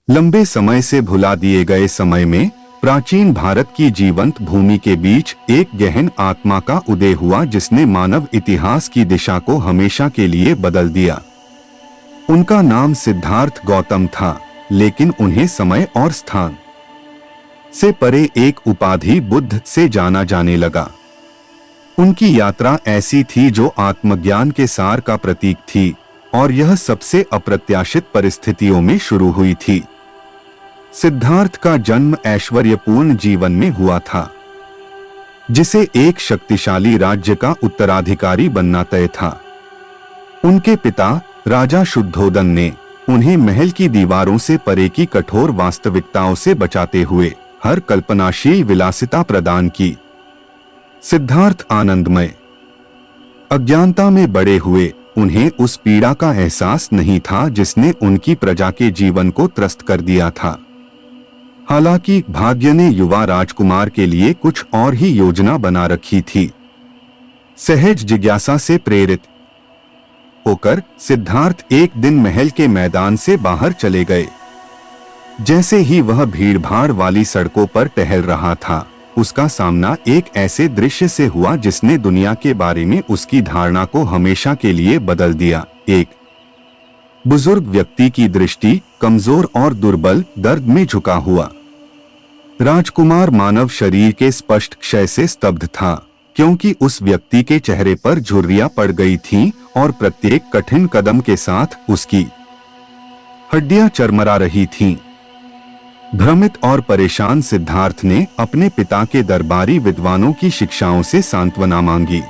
लंबे समय से भुला दिए गए समय में प्राचीन भारत की जीवंत भूमि के बीच एक गहन आत्मा का उदय हुआ जिसने मानव इतिहास की दिशा को हमेशा के लिए बदल दिया। उनका नाम सिद्धार्थ गौतम था, लेकिन उन्हें समय और स्थान से परे एक उपाधि बुद्ध से जाना जाने लगा। उनकी यात्रा ऐसी थी जो आत्मज्ञान के सार का प्रतीक थी, और यह सबसे अप्रत्याशित परिस्थितियों में शुरू हुई थी। सिद्धार्थ का जन्म ऐश्वर्यपूर्ण जीवन में हुआ था, जिसे एक शक्तिशाली राज्य का उत्तराधिकारी बनना तय था। उनके पिता राजा शुद्धोदन ने उन्हें महल की दीवारों से परे की कठोर वास्तविकताओं से बचाते हुए हर कल्पनाशील विलासिता प्रदान की। सिद्धार्थ आनंदमय अज्ञानता में बड़े हुए, उन्हें उस पीड़ा का एहसास नहीं था जिसने उनकी प्रजा के जीवन को त्रस्त कर दिया था। हालांकि भाग्य ने युवा राजकुमार के लिए कुछ और ही योजना बना रखी थी। सहज जिज्ञासा से प्रेरित होकर सिद्धार्थ एक दिन महल के मैदान से बाहर चले गए। जैसे ही वह भीड़भाड़ वाली सड़कों पर टहल रहा था, उसका सामना एक ऐसे दृश्य से हुआ जिसने दुनिया के बारे में उसकी धारणा को हमेशा के लिए बदल दिया। एक बुजुर्ग व्यक्ति की दृष्टि कमजोर और दुर्बल, दर्द में झुका हुआ। राजकुमार मानव शरीर के स्पष्ट क्षय से स्तब्ध था, क्योंकि उस व्यक्ति के चेहरे पर झुर्रियां पड़ गई थीं और प्रत्येक कठिन कदम के साथ उसकी हड्डियां चरमरा रही थीं। भ्रमित और परेशान सिद्धार्थ ने अपने पिता के दरबारी विद्वानों की शिक्षाओं से सांत्वना मांगी,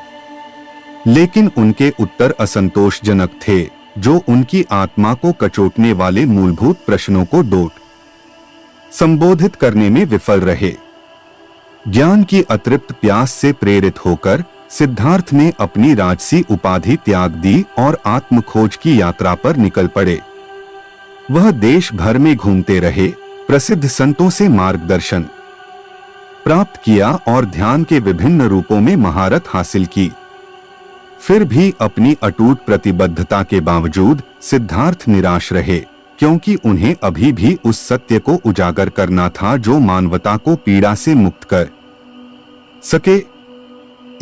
लेकिन उनके उत्तर असंतोषजनक थे, जो उनकी आत्मा को कचोटने वाले मूलभूत प्रश्नों को संबोधित करने में विफल रहे। ज्ञान की अतृप्त प्यास से प्रेरित होकर सिद्धार्थ ने अपनी राजसी उपाधि त्याग दी और आत्मखोज की यात्रा पर निकल पड़े। वह देश भर में घूमते रहे, प्रसिद्ध संतों से मार्गदर्शन प्राप्त किया और ध्यान के विभिन्न रूपों में महारत हासिल की। फिर भी अपनी अटूट प्रतिबद्धता के बावजूद सिद्धार्थ निराश रहे, क्योंकि उन्हें अभी भी उस सत्य को उजागर करना था जो मानवता को पीड़ा से मुक्त कर सके।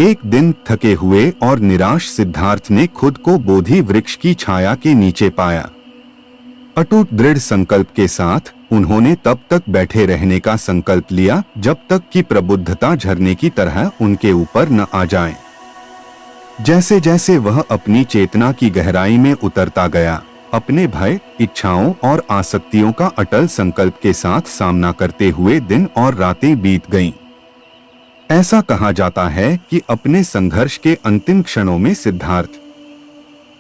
एक दिन थके हुए और निराश सिद्धार्थ ने खुद को बोधि वृक्ष की छाया के नीचे पाया। अटूट दृढ़ संकल्प के साथ उन्होंने तब तक बैठे रहने का संकल्प लिया जब तक कि प्रबुद्धता झरने की तरह उनके ऊपर न आ जाए। जैसे जैसे वह अपनी चेतना की गहराई में उतरता गया, अपने भय, इच्छाओं और आसक्तियों का अटल संकल्प के साथ सामना करते हुए दिन और रातें बीत गईं। ऐसा कहा जाता है कि अपने संघर्ष के अंतिम क्षणों में सिद्धार्थ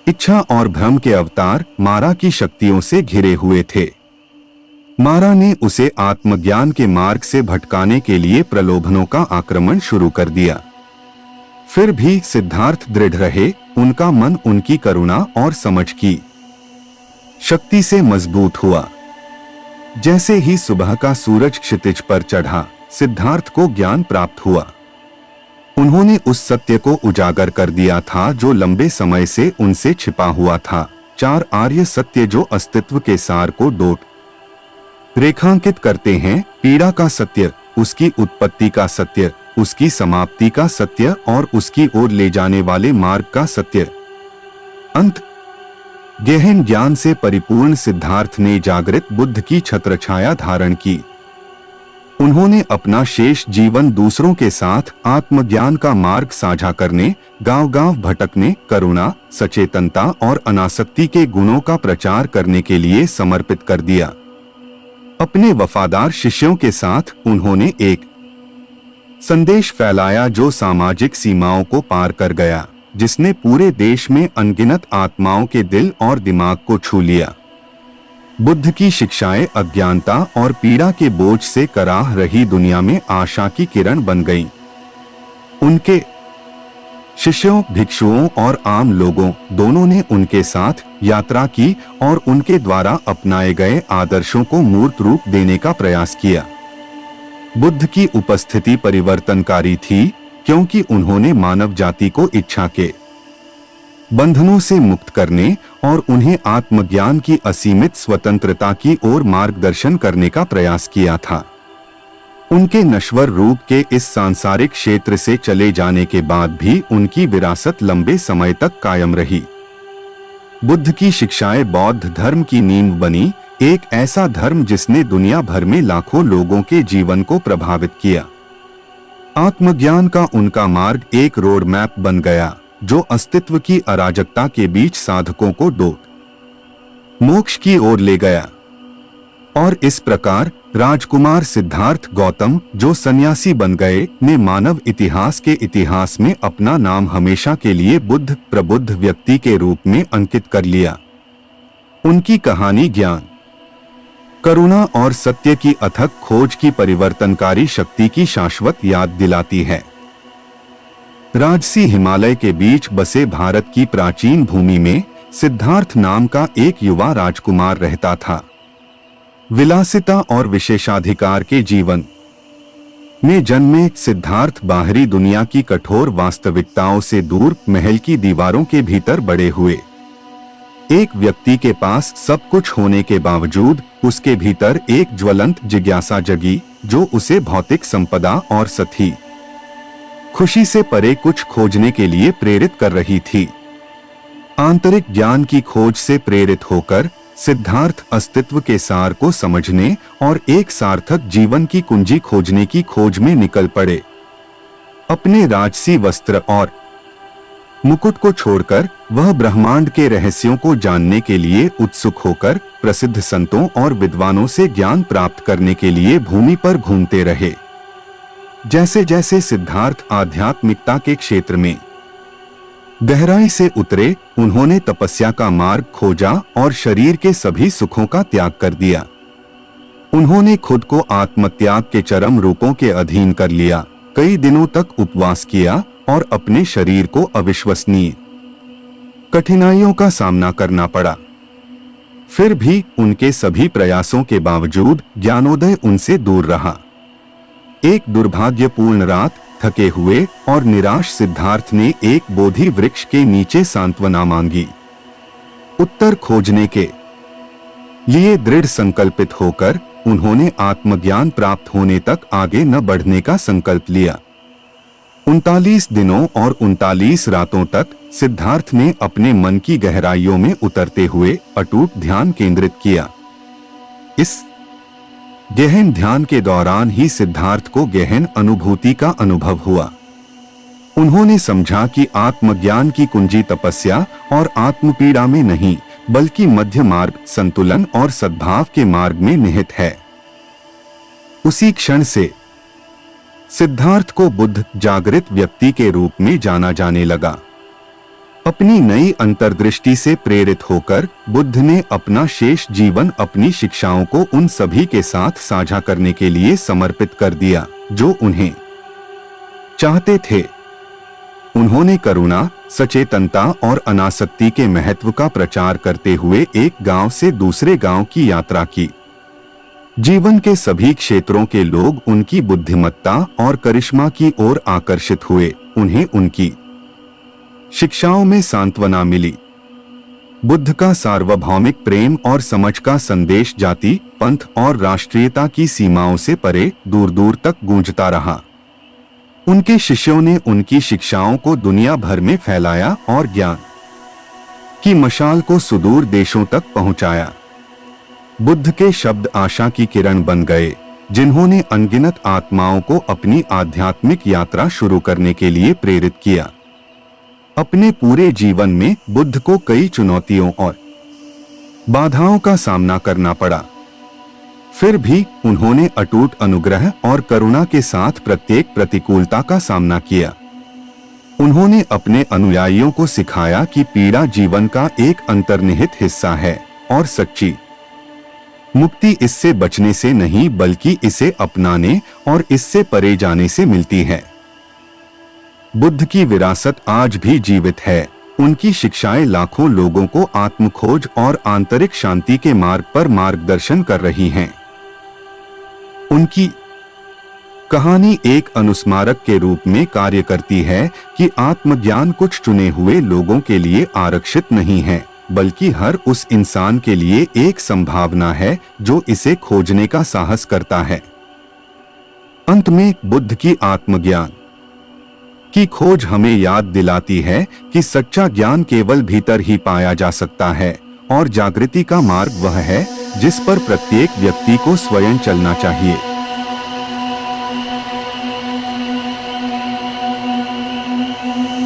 इच्छा और भ्रम के अवतार मारा की शक्तियों से घिरे हुए थे। मारा ने उसे आत्मज्ञान के मार्ग से भटकाने के लिए प्रलोभनों का आक्रमण शुरू कर दिया। फिर भी सिद्धार्थ दृढ़ रहे, उनका मन उनकी करुणा और समझ की शक्ति से मजबूत हुआ। जैसे ही सुबह का सूरज क्षितिज पर चढ़ा, सिद्धार्थ को ज्ञान प्राप्त हुआ। उन्होंने उस सत्य को उजागर कर दिया था जो लंबे समय से उनसे छिपा हुआ था। 4 आर्य सत्य जो अस्तित्व के सार को रेखांकित करते हैं: पीड़ा का सत्य, उसकी उत्पत्ति का सत्य, उसकी समाप्ति का सत्य और उसकी ओर ले जाने वाले मार्ग का सत्य। अंत गहन ज्ञान से परिपूर्ण सिद्धार्थ ने जागृत बुद्ध की छत्रछाया धारण की। उन्होंने अपना शेष जीवन दूसरों के साथ आत्मज्ञान का मार्ग साझा करने, गांव-गांव भटकने, करुणा, सचेतनता और अनासक्ति के गुणों का प्रचार करने के लिए समर्पित कर दिया। अपने वफादार शिष्यों के साथ उन्होंने एक संदेश फैलाया जो सामाजिक सीमाओं को पार कर गया, जिसने पूरे देश में अनगिनत आत्माओं के दिल और दिमाग को छू लिया। बुद्ध की शिक्षाएं अज्ञानता और पीड़ा के बोझ से कराह रही दुनिया में आशा की किरण बन गईं। उनके शिष्यों, भिक्षुओं और आम लोगों दोनों ने उनके साथ यात्रा की और उनके द्वारा अपनाए गए आदर्शों को मूर्त रूप देने का प्रयास किया। बुद्ध की उपस्थिति परिवर्तनकारी थी, क्योंकि उन्होंने मानव जाति को इच्छा के बंधनों से मुक्त करने और उन्हें आत्मज्ञान की असीमित स्वतंत्रता की ओर मार्गदर्शन करने का प्रयास किया था। उनके नश्वर रूप के इस सांसारिक क्षेत्र से चले जाने के बाद भी उनकी विरासत लंबे समय तक कायम रही। बुद्ध की शिक्षाएं बौद्ध धर्म की नींव बनी, एक ऐसा धर्म जिसने दुनिया भर में लाखों लोगों के जीवन को प्रभावित किया। आत्मज्ञान का उनका मार्ग एक रोड मैप बन गया जो अस्तित्व की अराजकता के बीच साधकों को मोक्ष की ओर ले गया। और इस प्रकार राजकुमार सिद्धार्थ गौतम, जो सन्यासी बन गए, ने मानव इतिहास के इतिहास में अपना नाम हमेशा के लिए बुद्ध प्रबुद्ध व्यक्ति के रूप में अंकित कर लिया। उनकी कहानी ज्ञान, करुणा और सत्य की अथक खोज की परिवर्तनकारी शक्ति की शाश्वत याद दिलाती है। राजसी हिमालय के बीच बसे भारत की प्राचीन भूमि में सिद्धार्थ नाम का एक युवा राजकुमार रहता था। विलासिता और विशेषाधिकार के जीवन में जन्मे सिद्धार्थ बाहरी दुनिया की कठोर वास्तविकताओं से दूर महल की दीवारों के भीतर बड़े हुए। एक व्यक्ति के पास सब कुछ होने के बावजूद उसके भीतर एक ज्वलंत जिज्ञासा जगी जो उसे भौतिक संपदा और सथी खुशी से परे कुछ खोजने के लिए प्रेरित कर रही थी। आंतरिक ज्ञान की खोज से प्रेरित होकर सिद्धार्थ अस्तित्व के सार को समझने और एक सार्थक जीवन की कुंजी खोजने की खोज में निकल पड़े। अपने राजसी वस्त्र और मुकुट को छोड़कर वह ब्रह्मांड के रहस्यों को जानने के लिए उत्सुक होकर प्रसिद्ध संतों और विद्वानों से ज्ञान प्राप्त करने के लिए भूमि पर घूमते रहे। जैसे जैसे सिद्धार्थ आध्यात्मिकता के क्षेत्र में गहराई से उतरे, उन्होंने तपस्या का मार्ग खोजा और शरीर के सभी सुखों का त्याग कर दिया। उन्होंने खुद को आत्मत्याग के चरम रूपों के अधीन कर लिया, कई दिनों तक उपवास किया और अपने शरीर को अविश्वसनीय कठिनाइयों का सामना करना पड़ा। फिर भी उनके सभी प्रयासों के बावजूद ज्ञानोदय उनसे दूर रहा। एक दुर्भाग्यपूर्ण रात थके हुए और निराश सिद्धार्थ ने एक बोधि वृक्ष के नीचे सांत्वना मांगी। उत्तर खोजने के लिए दृढ़ संकल्पित होकर उन्होंने आत्मज्ञान प्राप्त होने तक आगे न बढ़ने का संकल्प लिया। 39 दिनों और 39 रातों तक सिद्धार्थ ने अपने मन की गहराइयों में उतरते हुए अटूट ध्यान केंद्रित किया। इस गहन ध्यान के दौरान ही सिद्धार्थ को गहन अनुभूति का अनुभव हुआ। उन्होंने समझा कि आत्मज्ञान की कुंजी तपस्या और आत्मपीड़ा में नहीं, बल्कि मध्य मार्ग, संतुलन और सद्भाव के मार्ग में निहित है। उसी क्षण से सिद्धार्थ को बुद्ध जागृत व्यक्ति के रूप में जाना जाने लगा। अपनी नई अंतर्दृष्टि से प्रेरित होकर बुद्ध ने अपना शेष जीवन अपनी शिक्षाओं को उन सभी के साथ साझा करने के लिए समर्पित कर दिया जो उन्हें चाहते थे। उन्होंने करुणा, सचेतनता और अनासक्ति के महत्व का प्रचार करते हुए एक गांव से दूसरे गांव की यात्रा की। जीवन के सभी क्षेत्रों के लोग उनकी बुद्धिमत्ता और करिश्मा की ओर आकर्षित हुए। उन्हें उनकी शिक्षाओं में सांत्वना मिली। बुद्ध का सार्वभौमिक प्रेम और समझ का संदेश जाति, पंथ और राष्ट्रीयता की सीमाओं से परे दूर दूर तक गूंजता रहा। उनके शिष्यों ने उनकी शिक्षाओं को दुनिया भर में फैलाया और ज्ञान की मशाल को सुदूर देशों तक पहुंचाया। बुद्ध के शब्द आशा की किरण बन गए, जिन्होंने अनगिनत आत्माओं को अपनी आध्यात्मिक यात्रा शुरू करने के लिए प्रेरित किया। अपने पूरे जीवन में बुद्ध को कई चुनौतियों और बाधाओं का सामना करना पड़ा। फिर भी उन्होंने अटूट अनुग्रह और करुणा के साथ प्रत्येक प्रतिकूलता का सामना किया। उन्होंने अपने अनुयायियों को सिखाया कि पीड़ा जीवन का एक अंतर्निहित हिस्सा है और सच्ची मुक्ति इससे बचने से नहीं, बल्कि इसे अपनाने और इससे परे जाने से मिलती है। बुद्ध की विरासत आज भी जीवित है। उनकी शिक्षाएं लाखों लोगों को आत्मखोज और आंतरिक शांति के मार्ग पर मार्गदर्शन कर रही हैं। उनकी कहानी एक अनुस्मारक के रूप में कार्य करती है कि आत्मज्ञान कुछ चुने हुए लोगों के लिए आरक्षित नहीं है, बल्कि हर उस इंसान के लिए एक संभावना है जो इसे खोजने का साहस करता है। अंत में बुद्ध की आत्मज्ञान की खोज हमें याद दिलाती है कि सच्चा ज्ञान केवल भीतर ही पाया जा सकता है और जागृति का मार्ग वह है जिस पर प्रत्येक व्यक्ति को स्वयं चलना चाहिए।